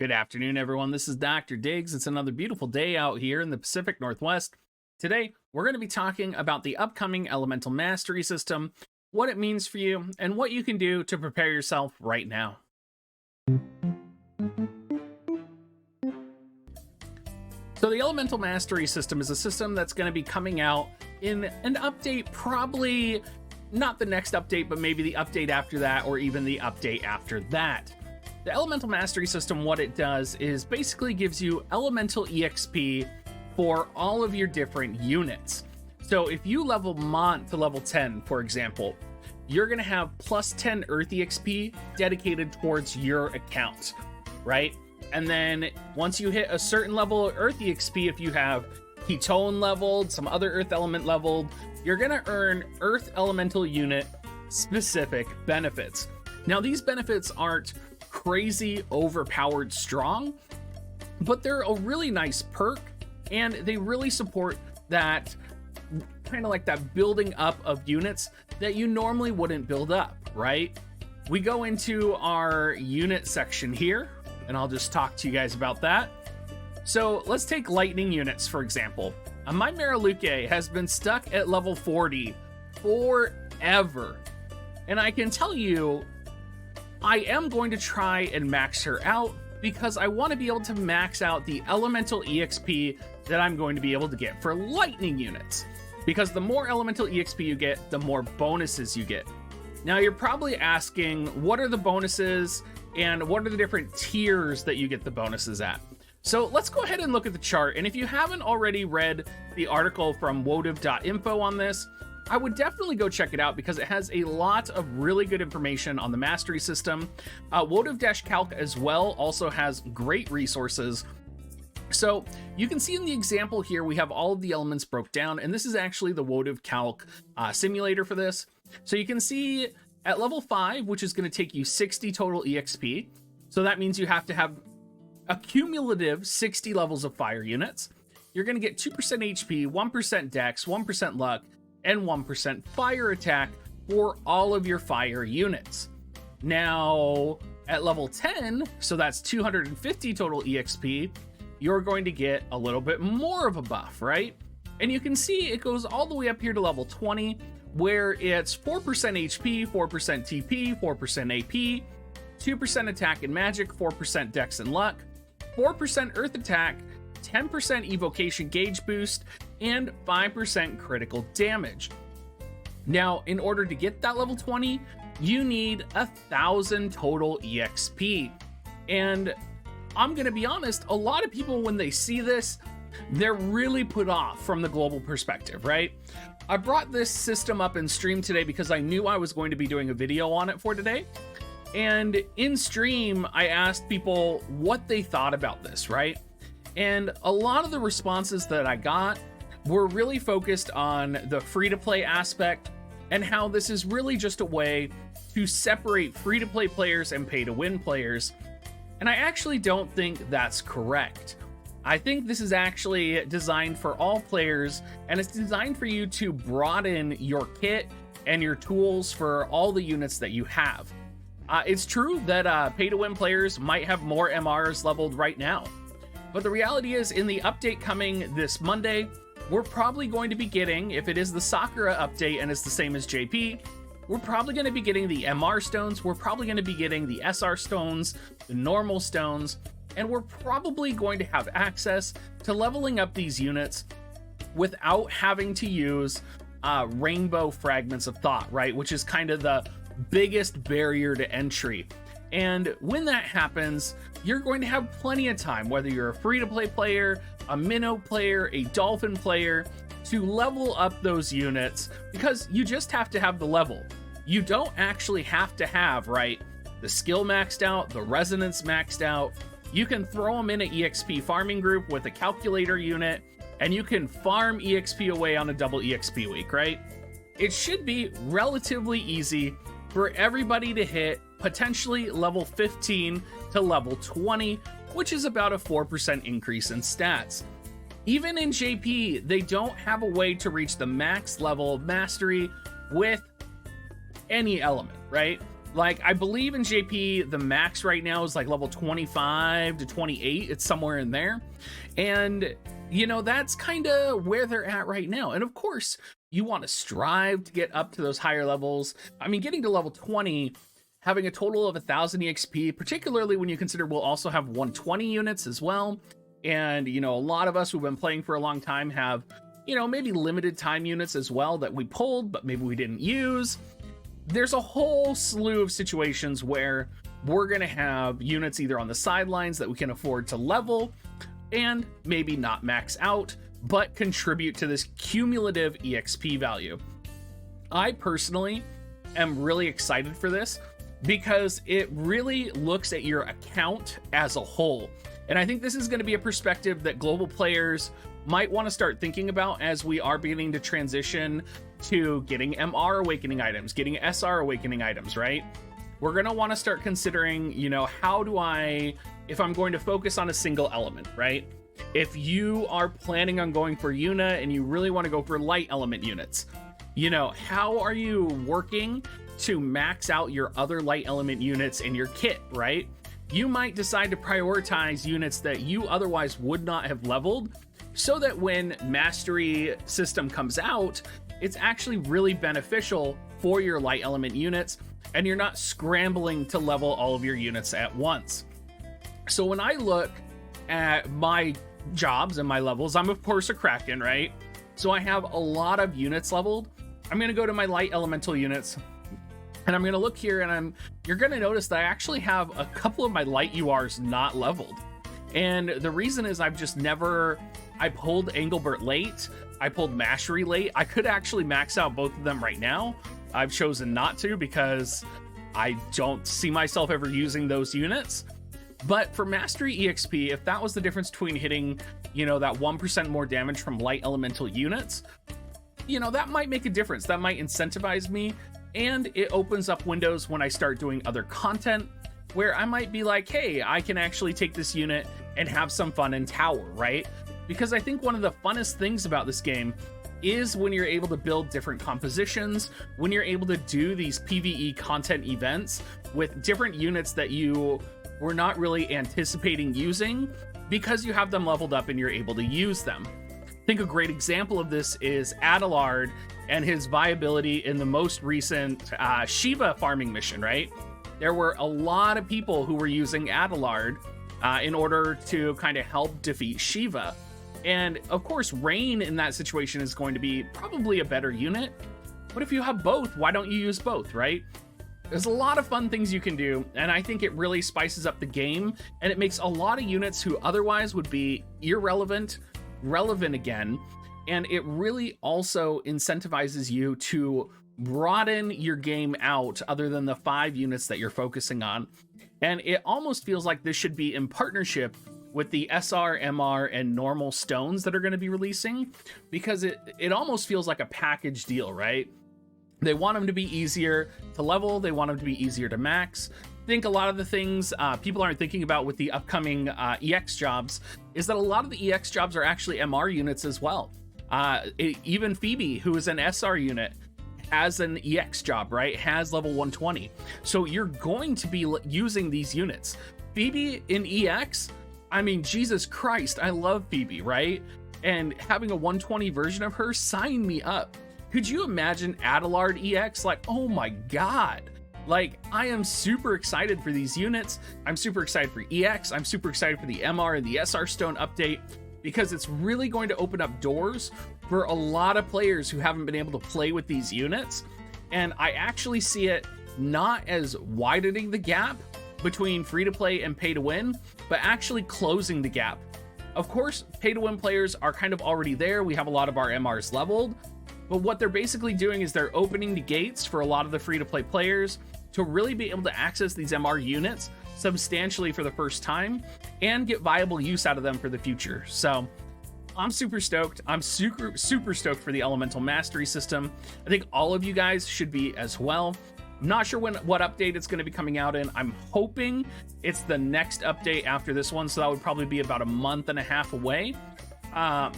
Good afternoon, everyone. This is Dr. Diggs. It's another beautiful day out here in the Pacific Northwest. Today, we're going to be talking about the upcoming Elemental Mastery System, what it means for you, and what you can do to prepare yourself right now. So the Elemental Mastery System is a system that's going to be coming out in an update, probably not the next update, but maybe the update after that, or even the update after that. The Elemental Mastery System, what it does is basically gives you Elemental EXP for all of your different units. So if you level Mont to level 10, for example, you're going to have plus 10 Earth EXP dedicated towards your account, right? And then once you hit a certain level of Earth EXP, if you have Ketone leveled, some other Earth element leveled, you're going to earn Earth Elemental unit specific benefits. Now, these benefits aren't crazy overpowered strong, but they're a really nice perk, and they really support that kind of like that building up of units that you normally wouldn't build up, right? We go into our unit section here, and I'll just talk to you guys about that. So let's take lightning units, for example. My Maraluke has been stuck at level 40 forever, and I can tell you I am going to try and max her out because I want to be able to max out the Elemental EXP that I'm going to be able to get for lightning units. Because the more Elemental EXP you get, the more bonuses you get. Now you're probably asking, what are the bonuses and what are the different tiers that you get the bonuses at? So let's go ahead and look at the chart. And if you haven't already read the article from WoTV.info on this, I would definitely go check it out because it has a lot of really good information on the mastery system. WoTV-Calc as well also has great resources. So you can see in the example here, we have all of the elements broke down, and this is actually the WoTV-Calc simulator for this. So you can see at level 5, which is going to take you 60 total EXP. So that means you have to have a cumulative 60 levels of fire units. You're going to get 2% HP, 1% Dex, 1% luck, and 1% fire attack for all of your fire units. Now, at level 10, so that's 250 total EXP, you're going to get a little bit more of a buff, right? And you can see it goes all the way up here to level 20, where it's 4% HP, 4% TP, 4% AP, 2% attack and magic, 4% Dex and luck, 4% earth attack, 10% evocation gauge boost, and 5% critical damage. Now, in order to get that level 20, you need 1,000 total EXP. And I'm gonna be honest, a lot of people, when they see this, they're really put off from the global perspective, right? I brought this system up in stream today because I knew I was going to be doing a video on it for today. And in stream, I asked people what they thought about this, right? And a lot of the responses that I got were really focused on the free-to-play aspect and how this is really just a way to separate free-to-play players and pay-to-win players. And I actually don't think that's correct. I think this is actually designed for all players, and it's designed for you to broaden your kit and your tools for all the units that you have. It's true that pay-to-win players might have more MRs leveled right now. But the reality is, in the update coming this Monday, we're probably going to be getting, if it is the Sakura update and it's the same as JP, we're probably going to be getting the MR stones, we're probably going to be getting the SR stones, the normal stones, and we're probably going to have access to leveling up these units without having to use rainbow fragments of thought, right? Which is kind of the biggest barrier to entry. And when that happens, you're going to have plenty of time, whether you're a free-to-play player, a minnow player, a dolphin player, to level up those units, because you just have to have the level. You don't actually have to have, right, the skill maxed out, the resonance maxed out. You can throw them in an EXP farming group with a calculator unit, and you can farm EXP away on a double EXP week, right? It should be relatively easy for everybody to hit potentially level 15 to level 20, which is about a 4% increase in stats. Even in JP, they don't have a way to reach the max level of mastery with any element, right? Like, I believe in JP, the max right now is like level 25 to 28. It's somewhere in there. And, you know, that's kind of where they're at right now. And of course, you want to strive to get up to those higher levels. I mean, getting to level 20, having a total of 1,000 EXP, particularly when you consider we'll also have 120 units as well. And, you know, a lot of us who've been playing for a long time have, you know, maybe limited time units as well that we pulled, but maybe we didn't use. There's a whole slew of situations where we're going to have units either on the sidelines that we can afford to level and maybe not max out, but contribute to this cumulative EXP value. I personally am really excited for this because it really looks at your account as a whole. And I think this is going to be a perspective that global players might want to start thinking about as we are beginning to transition to getting MR awakening items, getting SR awakening items, right? We're going to want to start considering, you know, how do I, if I'm going to focus on a single element, right? If you are planning on going for Una and you really want to go for light element units, you know, how are you working to max out your other light element units in your kit, right? You might decide to prioritize units that you otherwise would not have leveled, so that when mastery system comes out, it's actually really beneficial for your light element units, and you're not scrambling to level all of your units at once. So when I look at my jobs and my levels, I'm of course a Kraken, right? So I have a lot of units leveled. I'm going to go to my light elemental units, and I'm going to look here, and you're going to notice that I actually have a couple of my light URs not leveled. And the reason is I've just never, I pulled Engelbert late, I pulled Mastery late. I could actually max out both of them right now. I've chosen not to because I don't see myself ever using those units. But for Mastery EXP, if that was the difference between hitting, you know, that 1% more damage from light elemental units, you know, that might make a difference. That might incentivize me, and it opens up windows when I start doing other content where I might be like, hey, I can actually take this unit and have some fun in tower, right? Because I think one of the funnest things about this game is when you're able to build different compositions, when you're able to do these PvE content events with different units that you were not really anticipating using, because you have them leveled up and you're able to use them. I think a great example of this is Adelard and his viability in the most recent Shiva farming mission, right? There were a lot of people who were using Adelard in order to kind of help defeat Shiva. And of course, Rain in that situation is going to be probably a better unit. But if you have both, why don't you use both, right? There's a lot of fun things you can do, and I think it really spices up the game, and it makes a lot of units who otherwise would be irrelevant, relevant again. And it really also incentivizes you to broaden your game out other than the 5 units that you're focusing on. And it almost feels like this should be in partnership with the SR, MR, and normal stones that are going to be releasing, because it almost feels like a package deal, right? They want them to be easier to level. They want them to be easier to max. I think a lot of the things people aren't thinking about with the upcoming EX jobs is that a lot of the EX jobs are actually MR units as well. Even Phoebe, who is an SR unit, has an EX job, right? Has level 120. So you're going to be using these units. Phoebe in EX, I mean, Jesus Christ, I love Phoebe, right? And having a 120 version of her, sign me up. Could you imagine Adelard EX? Like, oh my God. Like, I am super excited for these units. I'm super excited for EX. I'm super excited for the MR and the SR Stone update, because it's really going to open up doors for a lot of players who haven't been able to play with these units. And I actually see it not as widening the gap between free-to-play and pay-to-win, but actually closing the gap. Of course, pay-to-win players are kind of already there. We have a lot of our MRs leveled, but what they're basically doing is they're opening the gates for a lot of the free-to-play players to really be able to access these MR units substantially for the first time and get viable use out of them for the future. So I'm super stoked. I'm super stoked for the Elemental Mastery system. I think all of you guys should be as well. I'm not sure what update it's going to be coming out in. I'm hoping it's the next update after this one, so that would probably be about a month and a half away. I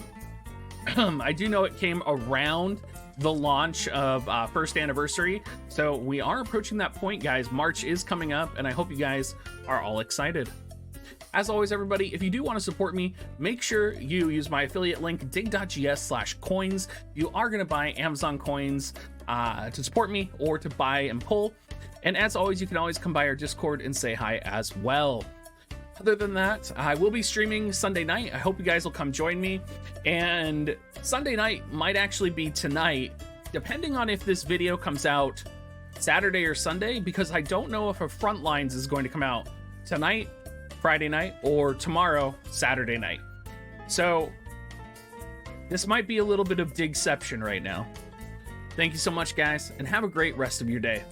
do know it came around the launch of first anniversary. So we are approaching that point, guys. March is coming up, and I hope you guys are all excited. As always, everybody, if you do want to support me, make sure you use my affiliate link, dig.gs/coins. You are going to buy Amazon coins to support me or to buy and pull. And as always, you can always come by our Discord and say hi as well. Other than that, I will be streaming Sunday night. I hope you guys will come join me. And Sunday night might actually be tonight, depending on if this video comes out Saturday or Sunday, because I don't know if a Frontlines is going to come out tonight, Friday night, or tomorrow, Saturday night. So this might be a little bit of digception right now. Thank you so much, guys, and have a great rest of your day.